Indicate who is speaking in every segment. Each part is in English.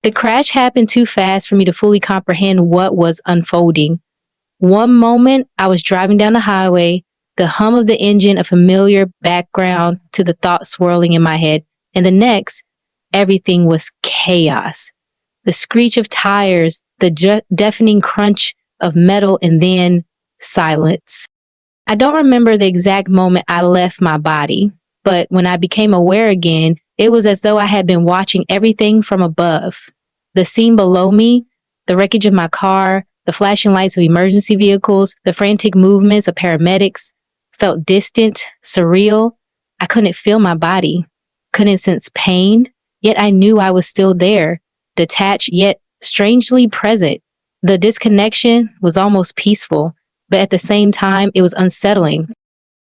Speaker 1: The crash happened too fast for me to fully comprehend what was unfolding. One moment, I was driving down the highway, the hum of the engine a familiar background to the thoughts swirling in my head, and the next, everything was chaos. The screech of tires, the deafening crunch of metal, and then silence. I don't remember the exact moment I left my body, but when I became aware again, it was as though I had been watching everything from above. The scene below me, the wreckage of my car, the flashing lights of emergency vehicles, the frantic movements of paramedics, felt distant, surreal. I couldn't feel my body, couldn't sense pain, yet I knew I was still there, detached yet strangely present. The disconnection was almost peaceful, but at the same time, it was unsettling.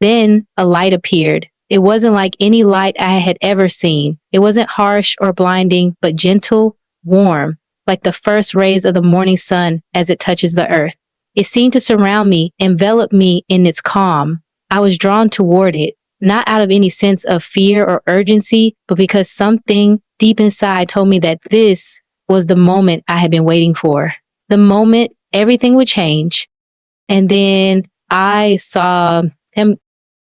Speaker 1: Then a light appeared. It wasn't like any light I had ever seen. It wasn't harsh or blinding, but gentle, warm, like the first rays of the morning sun as it touches the earth. It seemed to surround me, envelop me in its calm. I was drawn toward it, not out of any sense of fear or urgency, but because something deep inside told me that this was the moment I had been waiting for. The moment everything would change. And then I saw him.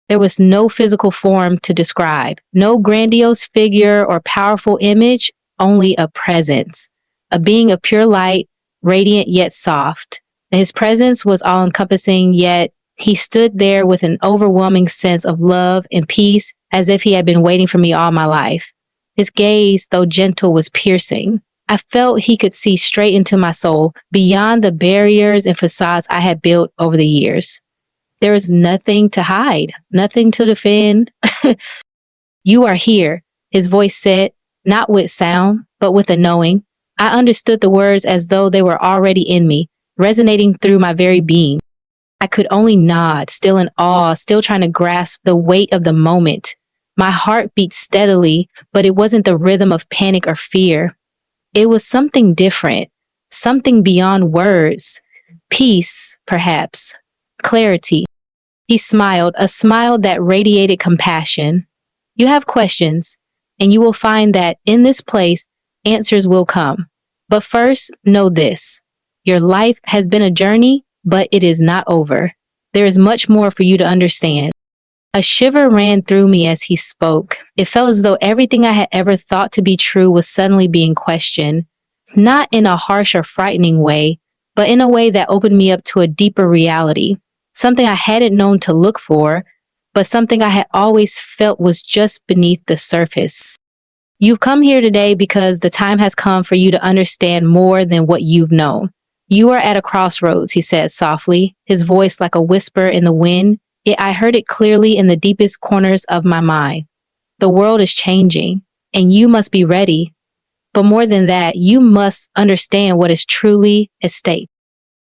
Speaker 1: There was no physical form to describe, no grandiose figure or powerful image, only a presence, a being of pure light, radiant yet soft. His presence was all-encompassing, yet he stood there with an overwhelming sense of love and peace, as if he had been waiting for me all my life. His gaze, though gentle, was piercing. I felt he could see straight into my soul, beyond the barriers and facades I had built over the years. There is nothing to hide, nothing to defend. You are here, his voice said, not with sound, but with a knowing. I understood the words as though they were already in me, resonating through my very being. I could only nod, still in awe, still trying to grasp the weight of the moment. My heart beat steadily, but it wasn't the rhythm of panic or fear. It was something different, something beyond words. Peace, perhaps. Clarity. He smiled, a smile that radiated compassion. You have questions, and you will find that in this place, answers will come. But first, know this. Your life has been a journey, but it is not over. There is much more for you to understand. A shiver ran through me as he spoke. It felt as though everything I had ever thought to be true was suddenly being questioned, not in a harsh or frightening way, but in a way that opened me up to a deeper reality, something I hadn't known to look for, but something I had always felt was just beneath the surface. You've come here today because the time has come for you to understand more than what you've known. You are at a crossroads, he said softly, his voice like a whisper in the wind. Yet I heard it clearly in the deepest corners of my mind. The world is changing, and you must be ready. But more than that, you must understand what is truly at stake.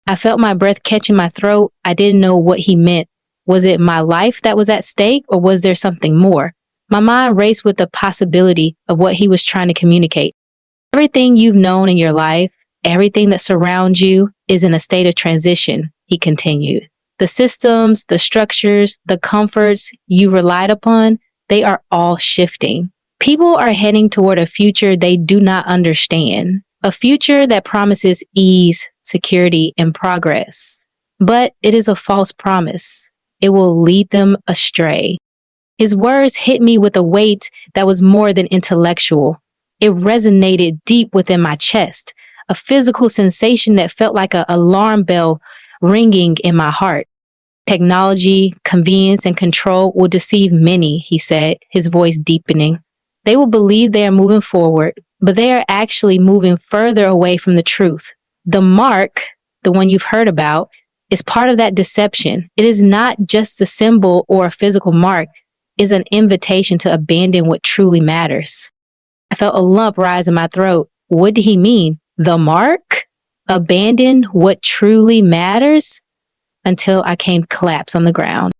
Speaker 1: I felt my breath catch in my throat. I didn't know what he meant. Was it my life that was at stake, or was there something more? My mind raced with the possibility of what he was trying to communicate. Everything you've known in your life, everything that surrounds you, is in a state of transition, he continued. The systems, the structures, the comforts you relied upon, they are all shifting. People are heading toward a future they do not understand, a future that promises ease, security, and progress. But it is a false promise. It will lead them astray. His words hit me with a weight that was more than intellectual. It resonated deep within my chest, a physical sensation that felt like an alarm bell ringing in my heart. Technology, convenience, and control will deceive many, he said, his voice deepening. They will believe they are moving forward, but they are actually moving further away from the truth. The mark, the one you've heard about, is part of that deception. It is not just a symbol or a physical mark. It is an invitation to abandon what truly matters. I felt a lump rise in my throat. What did he mean? The mark? Abandon what truly matters? Until I came collapse on the ground.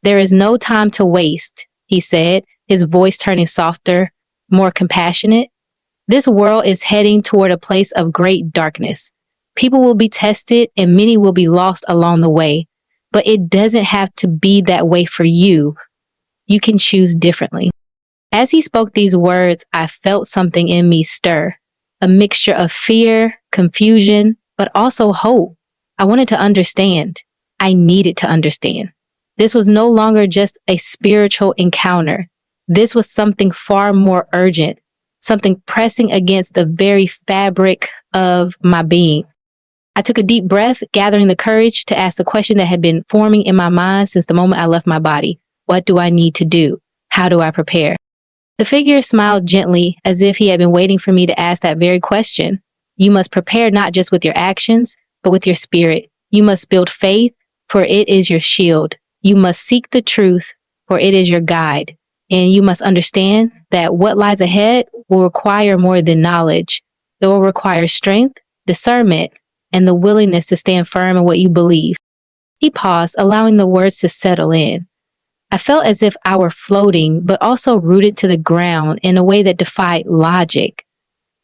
Speaker 1: There is no time to waste, he said, his voice turning softer, more compassionate. This world is heading toward a place of great darkness. People will be tested and many will be lost along the way, but it doesn't have to be that way for you. You can choose differently. As he spoke these words, I felt something in me stir, a mixture of fear, confusion, but also hope. I wanted to understand. I needed to understand. This was no longer just a spiritual encounter. This was something far more urgent, something pressing against the very fabric of my being. I took a deep breath, gathering the courage to ask the question that had been forming in my mind since the moment I left my body. What do I need to do? How do I prepare? The figure smiled gently, as if he had been waiting for me to ask that very question. You must prepare not just with your actions, but with your spirit. You must build faith, for it is your shield. You must seek the truth, for it is your guide. And you must understand that what lies ahead will require more than knowledge. It will require strength, discernment, and the willingness to stand firm in what you believe. He paused, allowing the words to settle in. I felt as if I were floating, but also rooted to the ground in a way that defied logic.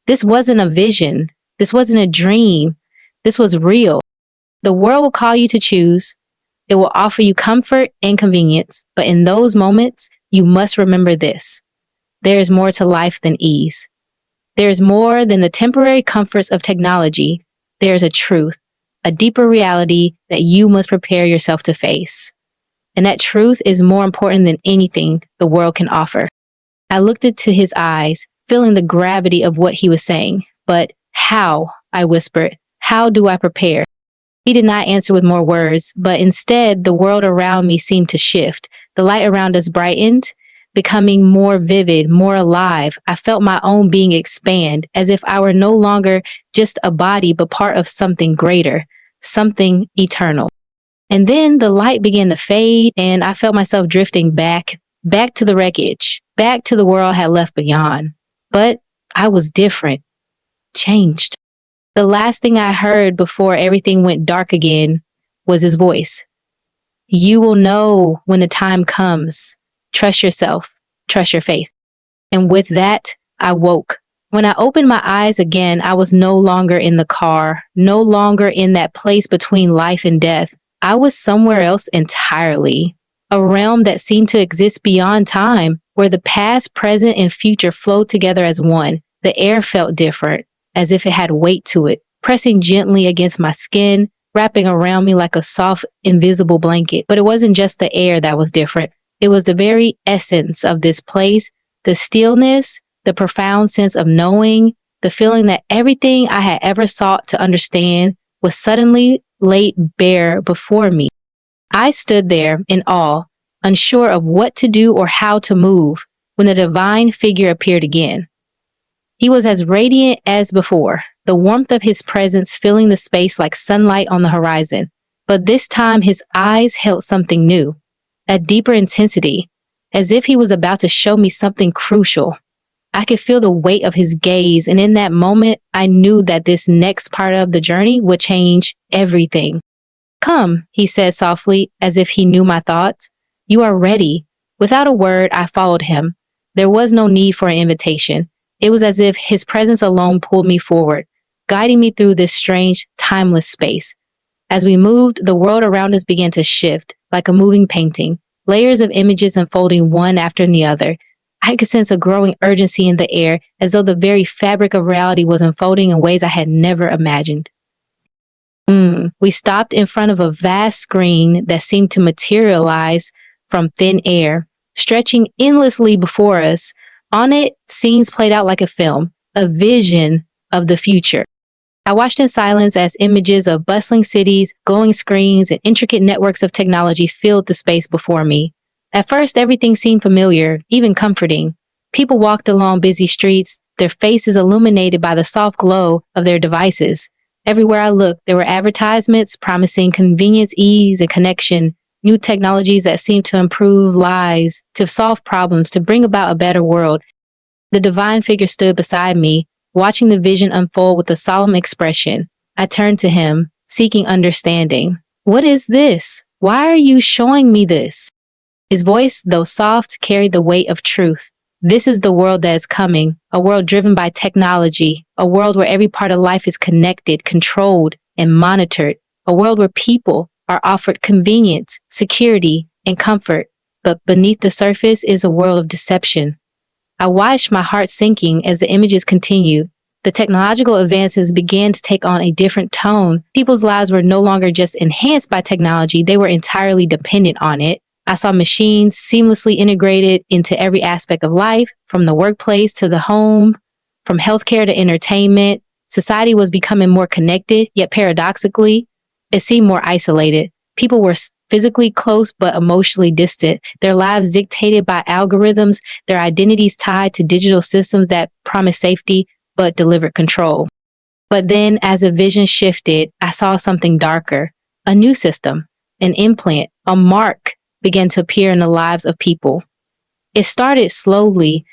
Speaker 1: This wasn't a vision. This wasn't a dream. This was real. The world will call you to choose. It will offer you comfort and convenience. But in those moments, you must remember this. There is more to life than ease. There is more than the temporary comforts of technology. There is a truth, a deeper reality that you must prepare yourself to face. And that truth is more important than anything the world can offer. I looked into his eyes, feeling the gravity of what he was saying. But how? I whispered. How do I prepare? He did not answer with more words, but instead the world around me seemed to shift. The light around us brightened, becoming more vivid, more alive. I felt my own being expand, as if I were no longer just a body, but part of something greater, something eternal. And then the light began to fade, and I felt myself drifting back to the wreckage, back to the world I had left beyond. But I was different, changed. The last thing I heard before everything went dark again was his voice. You will know when the time comes. Trust yourself. Trust your faith. And with that, I woke. When I opened my eyes again, I was no longer in the car, no longer in that place between life and death. I was somewhere else entirely, a realm that seemed to exist beyond time, where the past, present, and future flowed together as one. The air felt different, as if it had weight to it, pressing gently against my skin, wrapping around me like a soft, invisible blanket. But it wasn't just the air that was different. It was the very essence of this place, the stillness, the profound sense of knowing, the feeling that everything I had ever sought to understand was suddenly laid bare before me. I stood there in awe, unsure of what to do or how to move, when the divine figure appeared again. He was as radiant as before, the warmth of his presence filling the space like sunlight on the horizon. But this time his eyes held something new, a deeper intensity, as if he was about to show me something crucial. I could feel the weight of his gaze, and in that moment, I knew that this next part of the journey would change everything. Come, he said softly, as if he knew my thoughts. You are ready. Without a word, I followed him. There was no need for an invitation. It was as if his presence alone pulled me forward, guiding me through this strange, timeless space. As we moved, the world around us began to shift, like a moving painting, layers of images unfolding one after the other. I could sense a growing urgency in the air, as though the very fabric of reality was unfolding in ways I had never imagined. We stopped in front of a vast screen that seemed to materialize from thin air, stretching endlessly before us. On it, scenes played out like a film, a vision of the future. I watched in silence as images of bustling cities, glowing screens, and intricate networks of technology filled the space before me. At first, everything seemed familiar, even comforting. People walked along busy streets, their faces illuminated by the soft glow of their devices. Everywhere I looked, there were advertisements promising convenience, ease, and connection, new technologies that seemed to improve lives, to solve problems, to bring about a better world. The divine figure stood beside me, watching the vision unfold with a solemn expression. I turned to him, seeking understanding. What is this? Why are you showing me this? His voice, though soft, carried the weight of truth. This is the world that is coming, a world driven by technology, a world where every part of life is connected, controlled, and monitored, a world where people are offered convenience, security, and comfort, but beneath the surface is a world of deception. I watched, my heart sinking as the images continued, The technological advances began to take on a different tone. People's lives were no longer just enhanced by technology, they were entirely dependent on it. I saw machines seamlessly integrated into every aspect of life, from the workplace to the home, from healthcare to entertainment. Society was becoming more connected, yet paradoxically, it seemed more isolated. People were physically close but emotionally distant, their lives dictated by algorithms, their identities tied to digital systems that promised safety but delivered control. But then, as a vision shifted, I saw something darker. A new system, an implant, a mark began to appear in the lives of people. It started slowly,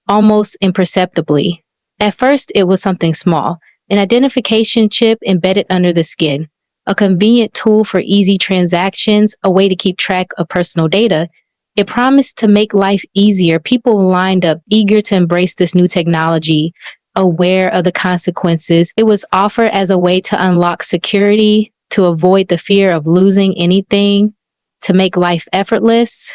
Speaker 1: almost imperceptibly. At first, it was something small, an identification chip embedded under the skin, a convenient tool for easy transactions, a way to keep track of personal data. It promised to make life easier. People lined up, eager to embrace this new technology, aware of the consequences. It was offered as a way to unlock security, to avoid the fear of losing anything, to make life effortless.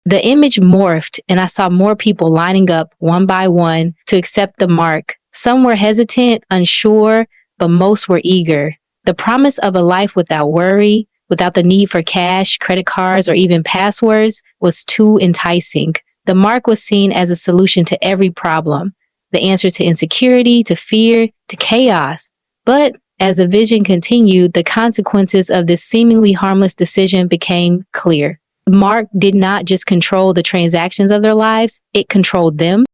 Speaker 1: The image morphed, and I saw more people lining up one by one to accept the mark. Some were hesitant, unsure, but most were eager. The promise of a life without worry, without the need for cash, credit cards, or even passwords was too enticing. The mark was seen as a solution to every problem, the answer to insecurity, to fear, to chaos. But as the vision continued, the consequences of this seemingly harmless decision became clear. Mark did not just control the transactions of their lives, it controlled them.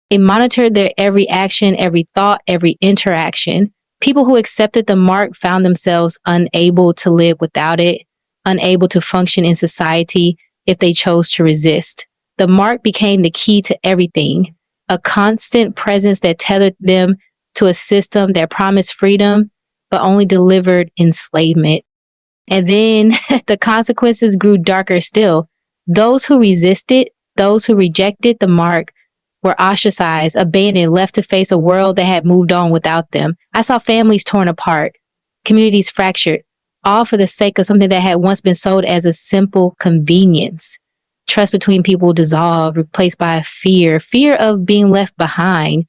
Speaker 1: It monitored their every action, every thought, every interaction. People who accepted the mark found themselves unable to live without it, unable to function in society if they chose to resist. The mark became the key to everything, a constant presence that tethered them to a system that promised freedom, but only delivered enslavement. And then the consequences grew darker still. Those who resisted, those who rejected the mark, were ostracized, abandoned, left to face a world that had moved on without them. I saw families torn apart, communities fractured, all for the sake of something that had once been sold as a simple convenience. Trust between people dissolved, replaced by fear of being left behind.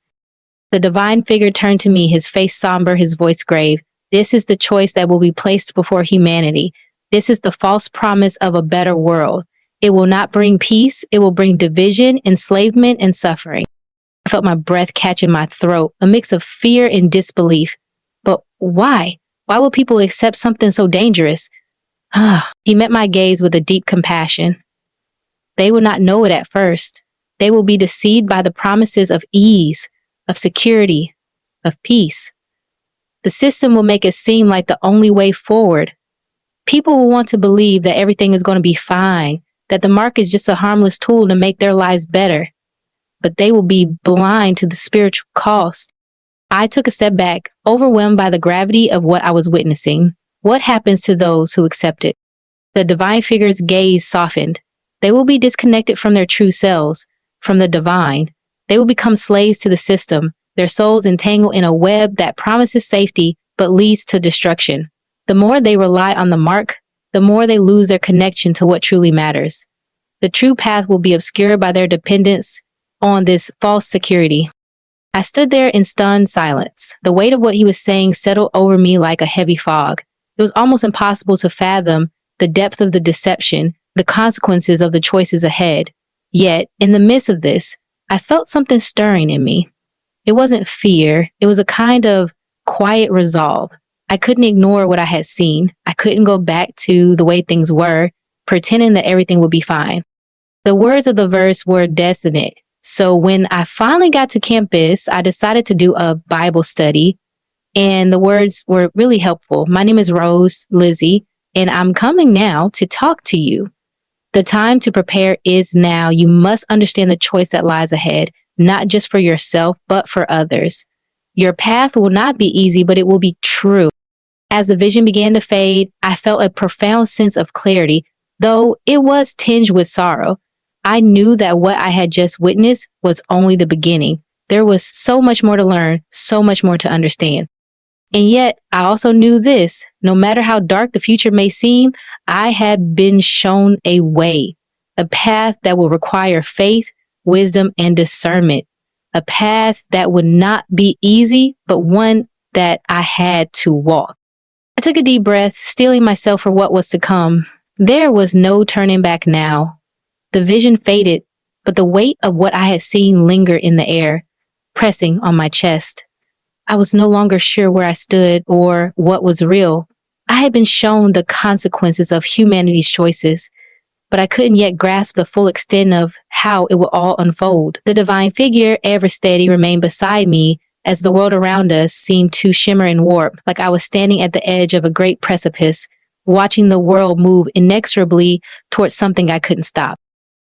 Speaker 1: The divine figure turned to me, his face somber, his voice grave. This is the choice that will be placed before humanity. This is the false promise of a better world. It will not bring peace. It will bring division, enslavement, and suffering. I felt my breath catch in my throat, a mix of fear and disbelief. But why? Why would people accept something so dangerous? He met my gaze with a deep compassion. They will not know it at first. They will be deceived by the promises of ease, of security, of peace. The system will make it seem like the only way forward. People will want to believe that everything is going to be fine, that the mark is just a harmless tool to make their lives better. But they will be blind to the spiritual cost. I took a step back, overwhelmed by the gravity of what I was witnessing. What happens to those who accept it? The divine figure's gaze softened. They will be disconnected from their true selves, from the divine. They will become slaves to the system, their souls entangled in a web that promises safety but leads to destruction. The more they rely on the mark, the more they lose their connection to what truly matters. The true path will be obscured by their dependence on this false security. I stood there in stunned silence. The weight of what he was saying settled over me like a heavy fog. It was almost impossible to fathom the depth of the deception, the consequences of the choices ahead. Yet, in the midst of this, I felt something stirring in me. It wasn't fear. It was a kind of quiet resolve. I couldn't ignore what I had seen. I couldn't go back to the way things were, pretending that everything would be fine. The words of the verse were definite. So when I finally got to campus, I decided to do a Bible study, and the words were really helpful. My name is Rose Lizzie, and I'm coming now to talk to you. The time to prepare is now. You must understand the choice that lies ahead, not just for yourself, but for others. Your path will not be easy, but it will be true. As the vision began to fade, I felt a profound sense of clarity, though it was tinged with sorrow. I knew that what I had just witnessed was only the beginning. There was so much more to learn, so much more to understand. And yet, I also knew this: no matter how dark the future may seem, I had been shown a way, a path that will require faith, wisdom, and discernment. a path that would not be easy, but one that I had to walk. I took a deep breath, steeling myself for what was to come. There was no turning back now. The vision faded, but the weight of what I had seen lingered in the air, pressing on my chest. I was no longer sure where I stood or what was real. I had been shown the consequences of humanity's choices, but I couldn't yet grasp the full extent of how it would all unfold. The divine figure, ever steady, remained beside me as the world around us seemed to shimmer and warp, like I was standing at the edge of a great precipice, watching the world move inexorably towards something I couldn't stop.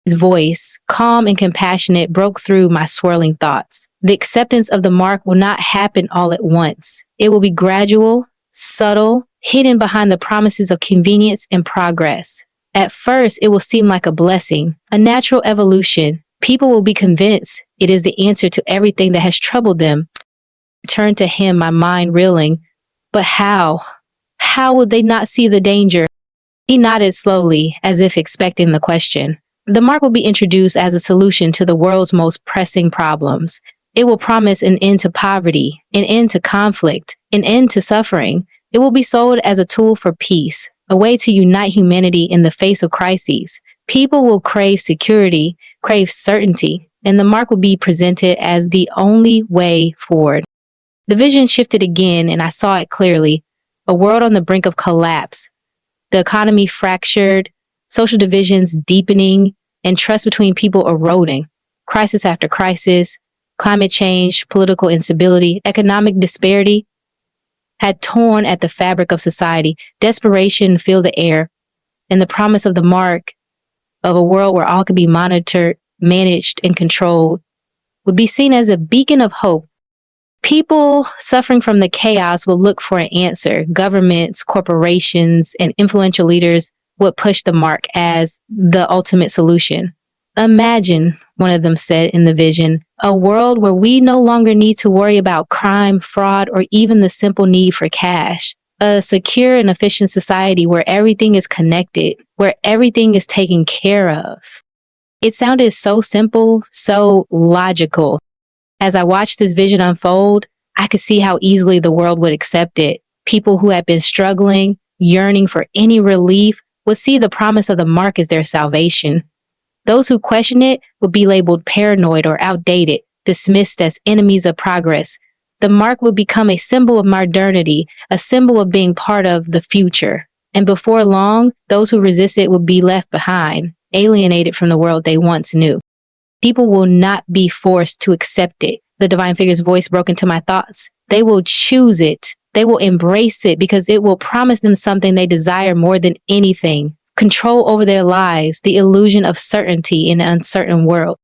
Speaker 1: His voice, calm and compassionate, broke through my swirling thoughts. The acceptance of the mark will not happen all at once. It will be gradual, subtle, hidden behind the promises of convenience and progress. At first, it will seem like a blessing, a natural evolution. People will be convinced it is the answer to everything that has troubled them. I turned to him, my mind reeling. But how? How would they not see the danger? He nodded slowly, as if expecting the question. The mark will be introduced as a solution to the world's most pressing problems. It will promise an end to poverty, an end to conflict, an end to suffering. It will be sold as a tool for peace, a way to unite humanity in the face of crises. People will crave security, crave certainty, and the mark will be presented as the only way forward. The vision shifted again, and I saw it clearly. A world on the brink of collapse. The economy fractured, social divisions deepening, and trust between people eroding. Crisis after crisis, climate change, political instability, economic disparity had torn at the fabric of society. Desperation filled the air, and the promise of the mark of a world where all could be monitored, managed, and controlled would be seen as a beacon of hope. People suffering from the chaos would look for an answer. Governments, corporations, and influential leaders would push the mark as the ultimate solution. Imagine, one of them said in the vision, a world where we no longer need to worry about crime, fraud, or even the simple need for cash. A secure and efficient society where everything is connected, where everything is taken care of. It sounded so simple, so logical. As I watched this vision unfold, I could see how easily the world would accept it. People who had been struggling, yearning for any relief, would see the promise of the mark as their salvation. Those who question it would be labeled paranoid or outdated, dismissed as enemies of progress. The mark would become a symbol of modernity, a symbol of being part of the future. And before long, those who resist it would be left behind, alienated from the world they once knew. People will not be forced to accept it. The divine figure's voice broke into my thoughts. They will choose it. They will embrace it because it will promise them something they desire more than anything. Control over their lives, the illusion of certainty in an uncertain world.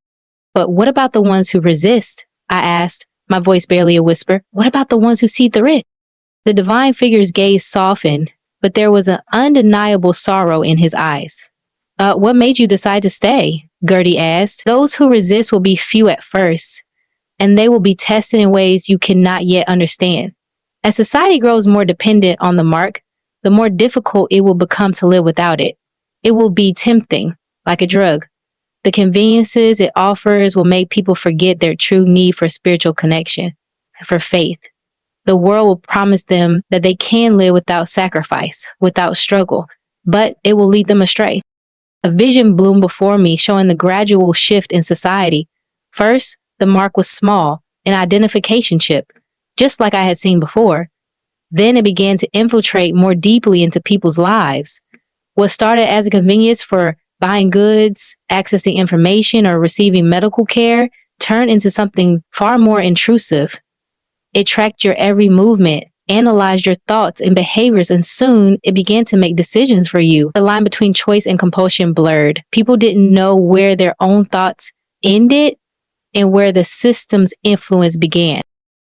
Speaker 1: But what about the ones who resist? I asked, my voice barely a whisper. What about the ones who see through it? The divine figure's gaze softened, but there was an undeniable sorrow in his eyes. What made you decide to stay? Gertie asked. Those who resist will be few at first, and they will be tested in ways you cannot yet understand. As society grows more dependent on the mark, the more difficult it will become to live without it. It will be tempting, like a drug. The conveniences it offers will make people forget their true need for spiritual connection, for faith. The world will promise them that they can live without sacrifice, without struggle, but it will lead them astray. A vision bloomed before me, showing the gradual shift in society. First, the mark was small, an identification chip, just like I had seen before. Then it began to infiltrate more deeply into people's lives. What started as a convenience for buying goods, accessing information, or receiving medical care turned into something far more intrusive. It tracked your every movement, analyzed your thoughts and behaviors, and soon it began to make decisions for you. The line between choice and compulsion blurred. People didn't know where their own thoughts ended and where the system's influence began.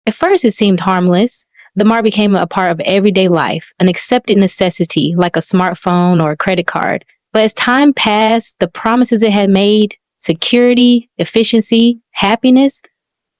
Speaker 1: At first, it seemed harmless. The mark became a part of everyday life, an accepted necessity like a smartphone or a credit card. But as time passed, the promises it had made, security, efficiency, happiness,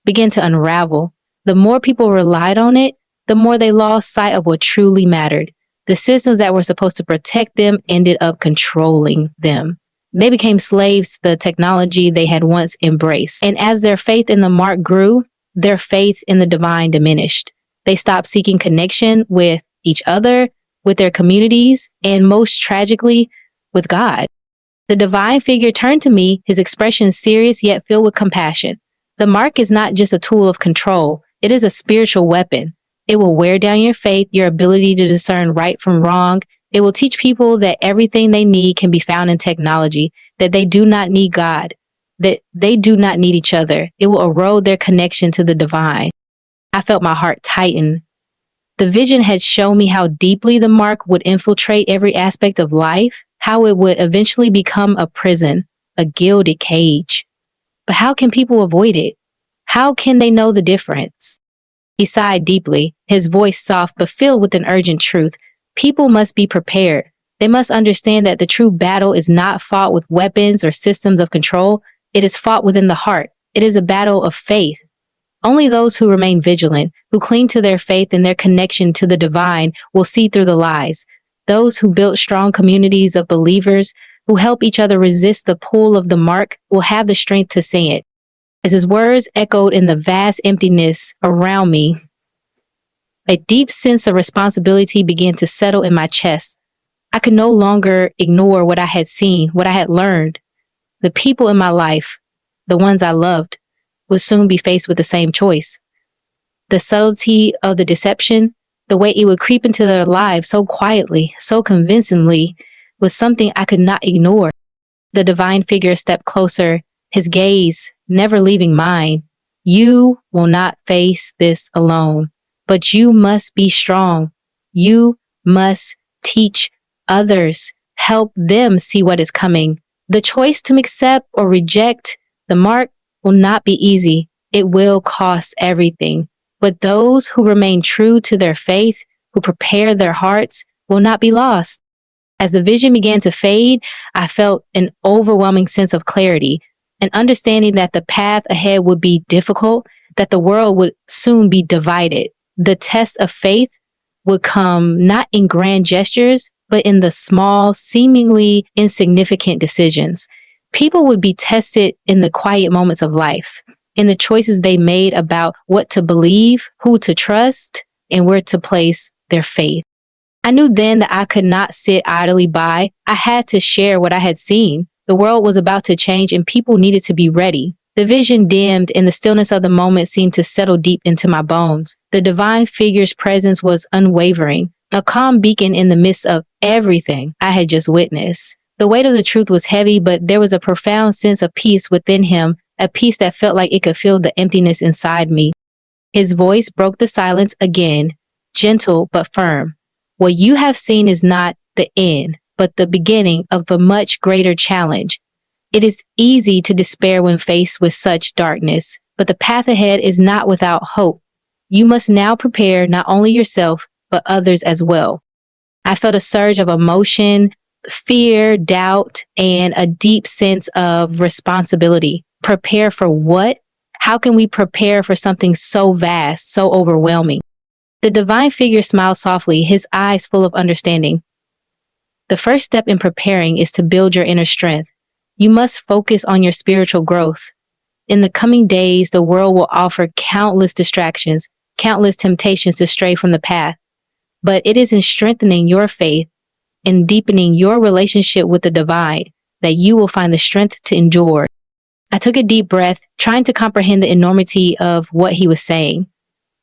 Speaker 1: began to unravel. The more people relied on it, the more they lost sight of what truly mattered. The systems that were supposed to protect them ended up controlling them. They became slaves to the technology they had once embraced. And as their faith in the mark grew, their faith in the divine diminished. They stopped seeking connection with each other, with their communities, and most tragically, with God. The divine figure turned to me, his expression serious yet filled with compassion. The mark is not just a tool of control, it is a spiritual weapon. It will wear down your faith, your ability to discern right from wrong. It will teach people that everything they need can be found in technology, that they do not need God, that they do not need each other. It will erode their connection to the divine. I felt my heart tighten. The vision had shown me how deeply the mark would infiltrate every aspect of life, how it would eventually become a prison, a gilded cage. But how can people avoid it? How can they know the difference? He sighed deeply, his voice soft but filled with an urgent truth. People must be prepared. They must understand that the true battle is not fought with weapons or systems of control. It is fought within the heart. It is a battle of faith. Only those who remain vigilant, who cling to their faith and their connection to the divine, will see through the lies. Those who build strong communities of believers, who help each other resist the pull of the mark, will have the strength to say it. As his words echoed in the vast emptiness around me, a deep sense of responsibility began to settle in my chest. I could no longer ignore what I had seen, what I had learned. The people in my life, the ones I loved, would soon be faced with the same choice. The subtlety of the deception, the way it would creep into their lives so quietly, so convincingly, was something I could not ignore. The divine figure stepped closer, his gaze never leaving mine. You will not face this alone, but you must be strong. You must teach others, help them see what is coming. The choice to accept or reject the mark will not be easy. It will cost everything. But those who remain true to their faith, who prepare their hearts, will not be lost. As the vision began to fade, I felt an overwhelming sense of clarity, an understanding that the path ahead would be difficult, that the world would soon be divided. The test of faith would come not in grand gestures, but in the small, seemingly insignificant decisions. People would be tested in the quiet moments of life, in the choices they made about what to believe, who to trust, and where to place their faith. I knew then that I could not sit idly by. I had to share what I had seen. The world was about to change and people needed to be ready. The vision dimmed and the stillness of the moment seemed to settle deep into my bones. The divine figure's presence was unwavering, a calm beacon in the midst of everything I had just witnessed. The weight of the truth was heavy, but there was a profound sense of peace within him, a peace that felt like it could fill the emptiness inside me. His voice broke the silence again, gentle but firm. What you have seen is not the end, but the beginning of a much greater challenge. It is easy to despair when faced with such darkness, but the path ahead is not without hope. You must now prepare not only yourself, but others as well. I felt a surge of emotion, fear, doubt, and a deep sense of responsibility. Prepare for what? How can we prepare for something so vast, so overwhelming? The divine figure smiled softly, his eyes full of understanding. The first step in preparing is to build your inner strength. You must focus on your spiritual growth. In the coming days, the world will offer countless distractions, countless temptations to stray from the path. But it is in strengthening your faith, in deepening your relationship with the divine, that you will find the strength to endure. I took a deep breath, trying to comprehend the enormity of what he was saying.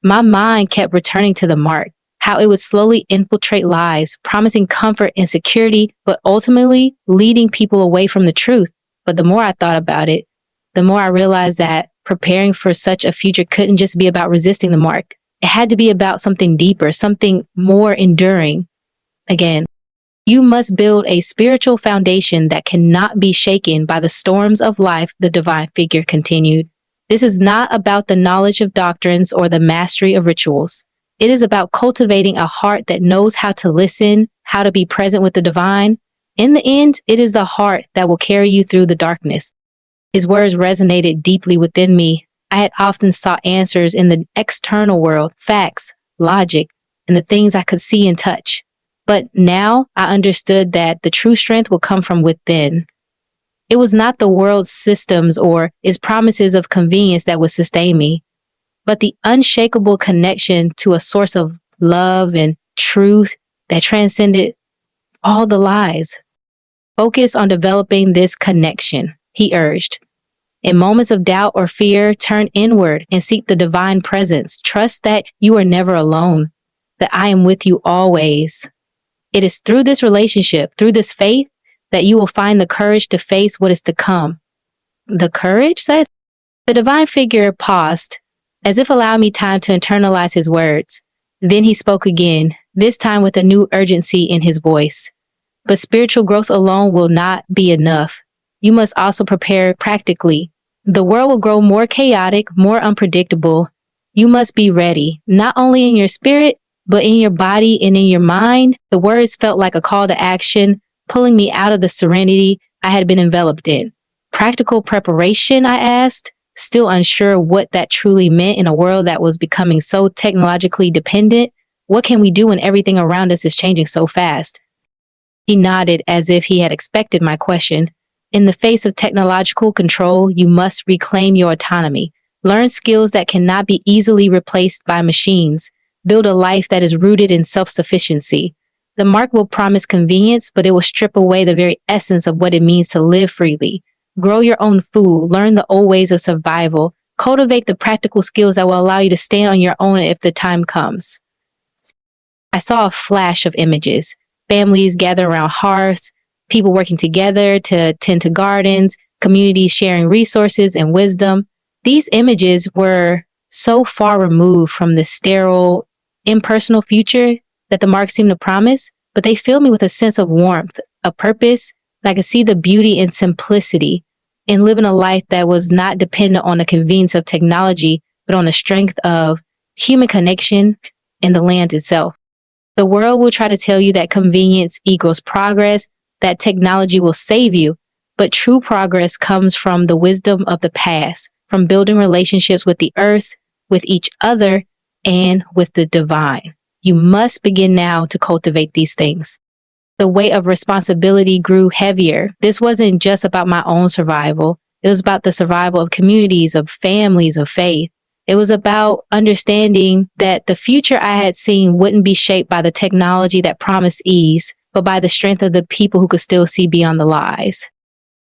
Speaker 1: My mind kept returning to the mark, how it would slowly infiltrate lives, promising comfort and security, but ultimately leading people away from the truth. But the more I thought about it, the more I realized that preparing for such a future couldn't just be about resisting the mark. It had to be about something deeper, something more enduring. Again, you must build a spiritual foundation that cannot be shaken by the storms of life, the divine figure continued. This is not about the knowledge of doctrines or the mastery of rituals. It is about cultivating a heart that knows how to listen, how to be present with the divine. In the end, it is the heart that will carry you through the darkness. His words resonated deeply within me. I had often sought answers in the external world, facts, logic, and the things I could see and touch. But now I understood that the true strength will come from within. It was not the world's systems or its promises of convenience that would sustain me, but the unshakable connection to a source of love and truth that transcended all the lies. Focus on developing this connection, he urged. In moments of doubt or fear, turn inward and seek the divine presence. Trust that you are never alone, that I am with you always. It is through this relationship, through this faith, that you will find the courage to face what is to come. The courage, says? The divine figure paused, as if allowing me time to internalize his words. Then he spoke again, this time with a new urgency in his voice. But spiritual growth alone will not be enough. You must also prepare practically. The world will grow more chaotic, more unpredictable. You must be ready, not only in your spirit, but in your body and in your mind. The words felt like a call to action, pulling me out of the serenity I had been enveloped in. Practical preparation, I asked, still unsure what that truly meant in a world that was becoming so technologically dependent. What can we do when everything around us is changing so fast? He nodded as if he had expected my question. In the face of technological control, you must reclaim your autonomy. Learn skills that cannot be easily replaced by machines. Build a life that is rooted in self-sufficiency. The mark will promise convenience, but it will strip away the very essence of what it means to live freely. Grow your own food, learn the old ways of survival, cultivate the practical skills that will allow you to stand on your own if the time comes. I saw a flash of images. Families gather around hearths, people working together to tend to gardens, communities sharing resources and wisdom. These images were so far removed from the sterile, impersonal future that the mark seemed to promise, but they filled me with a sense of warmth, a purpose, and I could see the beauty and simplicity in living a life that was not dependent on the convenience of technology, but on the strength of human connection and the land itself. The world will try to tell you that convenience equals progress, that technology will save you, but true progress comes from the wisdom of the past, from building relationships with the earth, with each other, and with the divine. You must begin now to cultivate these things. The weight of responsibility grew heavier. This wasn't just about my own survival. It was about the survival of communities, of families, of faith. It was about understanding that the future I had seen wouldn't be shaped by the technology that promised ease, but by the strength of the people who could still see beyond the lies.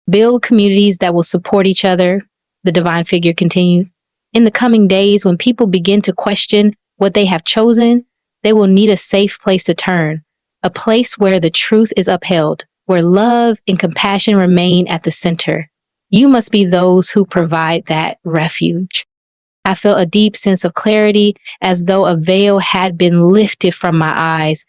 Speaker 1: Build communities that will support each other, the divine figure continued. In the coming days, when people begin to question what they have chosen, they will need a safe place to turn, a place where the truth is upheld, where love and compassion remain at the center. You must be those who provide that refuge. I felt a deep sense of clarity, as though a veil had been lifted from my eyes.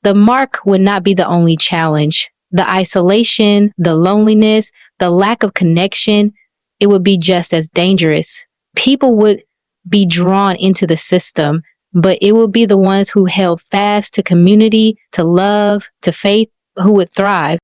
Speaker 1: The mark would not be the only challenge. The isolation, the loneliness, the lack of connection, it would be just as dangerous. People would be drawn into the system, but it would be the ones who held fast to community, to love, to faith, who would thrive.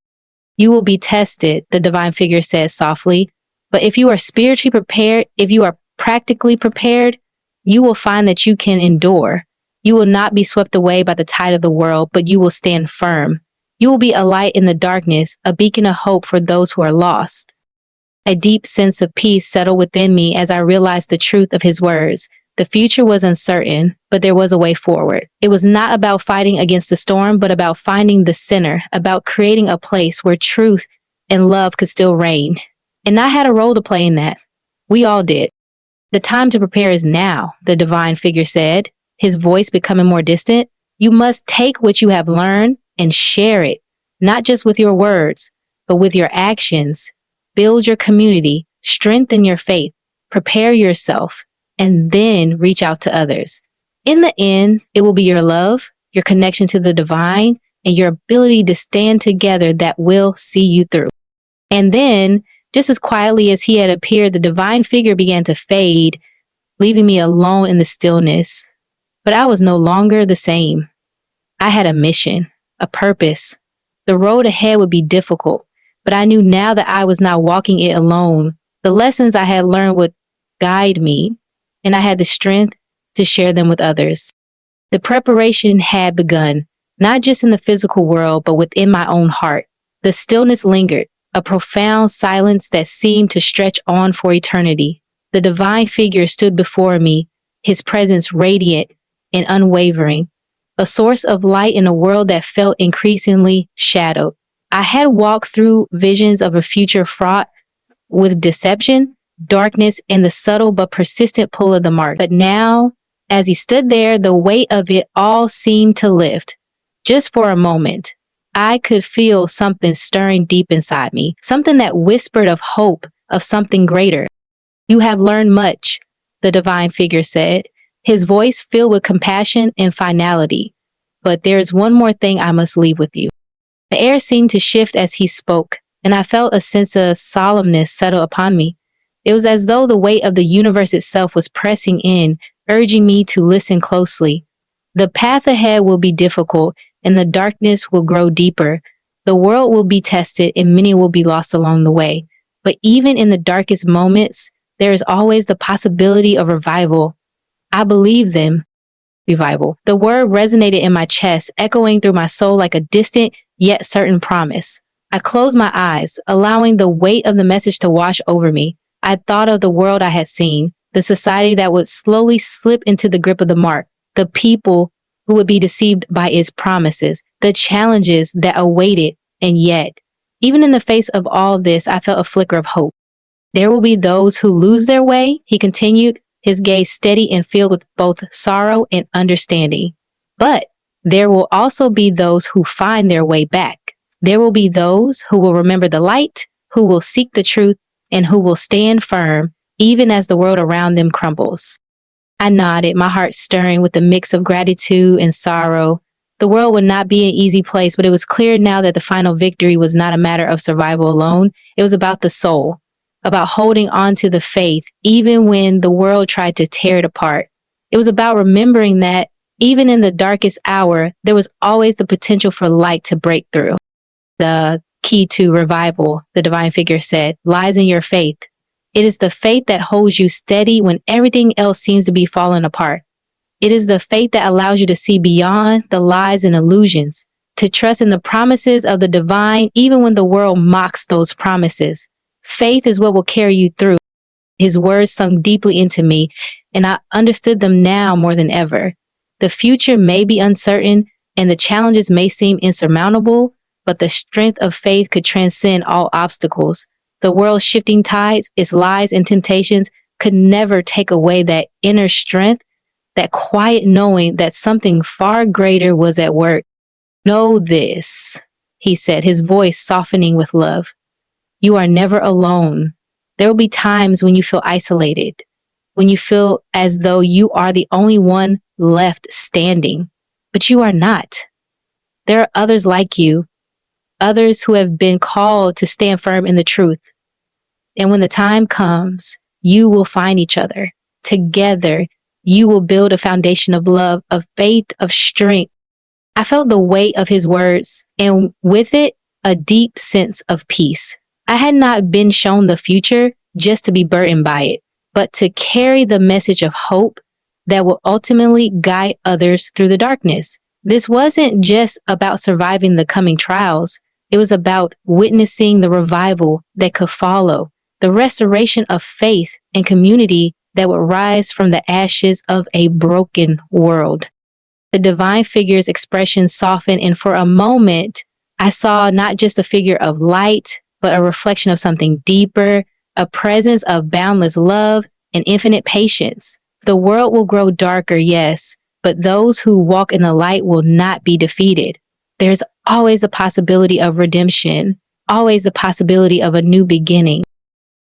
Speaker 1: You will be tested, the divine figure says softly. But if you are spiritually prepared, if you are practically prepared, you will find that you can endure. You will not be swept away by the tide of the world, but you will stand firm. You will be a light in the darkness, a beacon of hope for those who are lost. A deep sense of peace settled within me as I realized the truth of his words. The future was uncertain, but there was a way forward. It was not about fighting against the storm, but about finding the center, about creating a place where truth and love could still reign. And I had a role to play in that. We all did. The time to prepare is now, the divine figure said, his voice becoming more distant. You must take what you have learned and share it, not just with your words, but with your actions. Build your community, strengthen your faith, prepare yourself, and then reach out to others. In the end, it will be your love, your connection to the divine, and your ability to stand together that will see you through. And then, just as quietly as he had appeared, the divine figure began to fade, leaving me alone in the stillness. But I was no longer the same. I had a mission, a purpose. The road ahead would be difficult, but I knew now that I was not walking it alone. The lessons I had learned would guide me, and I had the strength to share them with others. The preparation had begun, not just in the physical world, but within my own heart. The stillness lingered, a profound silence that seemed to stretch on for eternity. The divine figure stood before me, his presence radiant and unwavering, a source of light in a world that felt increasingly shadowed. I had walked through visions of a future fraught with deception, darkness, and the subtle but persistent pull of the mark. But now, as he stood there, the weight of it all seemed to lift. Just for a moment, I could feel something stirring deep inside me, something that whispered of hope, of something greater. You have learned much, the divine figure said, his voice filled with compassion and finality. But there is one more thing I must leave with you. The air seemed to shift as he spoke, and I felt a sense of solemnness settle upon me. It was as though the weight of the universe itself was pressing in, urging me to listen closely. The path ahead will be difficult, and the darkness will grow deeper. The world will be tested, and many will be lost along the way. But even in the darkest moments, there is always the possibility of revival. I believe them. Revival. The word resonated in my chest, echoing through my soul like a distant yet certain promise. I closed my eyes, allowing the weight of the message to wash over me. I thought of the world I had seen, the society that would slowly slip into the grip of the mark, the people who would be deceived by its promises, the challenges that awaited, and yet, even in the face of all this, I felt a flicker of hope. There will be those who lose their way, he continued, his gaze steady and filled with both sorrow and understanding. But there will also be those who find their way back. There will be those who will remember the light, who will seek the truth, and who will stand firm, even as the world around them crumbles. I nodded, my heart stirring with a mix of gratitude and sorrow. The world would not be an easy place, but it was clear now that the final victory was not a matter of survival alone. It was about the soul, about holding on to the faith, even when the world tried to tear it apart. It was about remembering that, even in the darkest hour, there was always the potential for light to break through. The key to revival, the divine figure said, lies in your faith. It is the faith that holds you steady when everything else seems to be falling apart. It is the faith that allows you to see beyond the lies and illusions, to trust in the promises of the divine even when the world mocks those promises. Faith is what will carry you through. His words sunk deeply into me, and I understood them now more than ever. The future may be uncertain, and the challenges may seem insurmountable, but the strength of faith could transcend all obstacles. The world's shifting tides, its lies and temptations could never take away that inner strength, that quiet knowing that something far greater was at work. Know this, he said, his voice softening with love. You are never alone. There will be times when you feel isolated, when you feel as though you are the only one left standing, but you are not. There are others like you, others who have been called to stand firm in the truth. And when the time comes, you will find each other. Together, you will build a foundation of love, of faith, of strength. I felt the weight of his words, and with it, a deep sense of peace. I had not been shown the future just to be burdened by it, but to carry the message of hope that will ultimately guide others through the darkness. This wasn't just about surviving the coming trials. It was about witnessing the revival that could follow, the restoration of faith and community that would rise from the ashes of a broken world. The divine figure's expression softened, and for a moment, I saw not just a figure of light, but a reflection of something deeper, a presence of boundless love and infinite patience. The world will grow darker, yes, but those who walk in the light will not be defeated. There's always a possibility of redemption, always the possibility of a new beginning.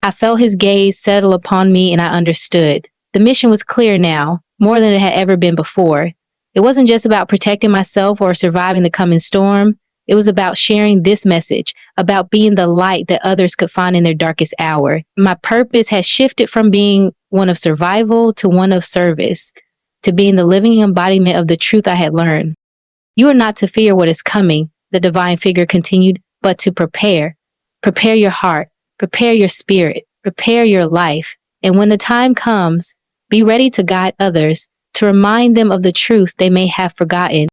Speaker 1: I felt his gaze settle upon me, and I understood. The mission was clear now, more than it had ever been before. It wasn't just about protecting myself or surviving the coming storm. It was about sharing this message, about being the light that others could find in their darkest hour. My purpose has shifted from being one of survival to one of service, to being the living embodiment of the truth I had learned. You are not to fear what is coming, the divine figure continued, but to prepare. Prepare your heart, prepare your spirit, prepare your life. And when the time comes, be ready to guide others, to remind them of the truth they may have forgotten.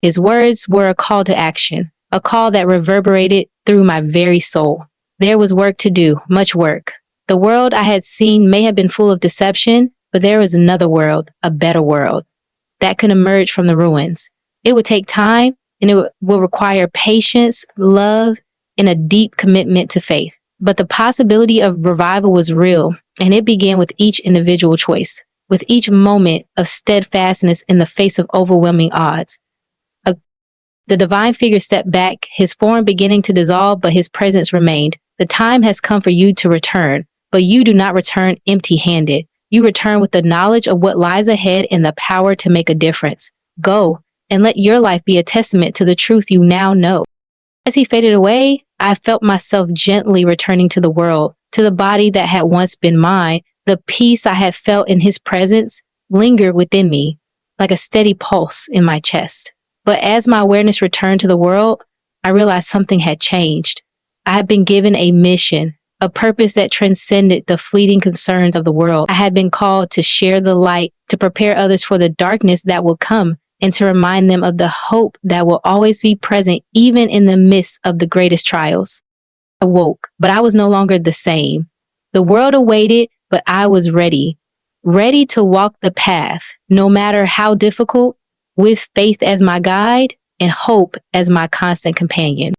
Speaker 1: His words were a call to action, a call that reverberated through my very soul. There was work to do, much work. The world I had seen may have been full of deception, but there was another world, a better world, that could emerge from the ruins. It would take time, and it will require patience, love, and a deep commitment to faith. But the possibility of revival was real, and it began with each individual choice, with each moment of steadfastness in the face of overwhelming odds. The divine figure stepped back, his form beginning to dissolve, but his presence remained. The time has come for you to return, but you do not return empty-handed. You return with the knowledge of what lies ahead and the power to make a difference. Go, and let your life be a testament to the truth you now know. As he faded away, I felt myself gently returning to the world, to the body that had once been mine. The peace I had felt in his presence lingered within me, like a steady pulse in my chest. But as my awareness returned to the world, I realized something had changed. I had been given a mission, a purpose that transcended the fleeting concerns of the world. I had been called to share the light, to prepare others for the darkness that will come, and to remind them of the hope that will always be present even in the midst of the greatest trials. I woke, but I was no longer the same. The world awaited, but I was ready to walk the path, no matter how difficult, with faith as my guide and hope as my constant companion.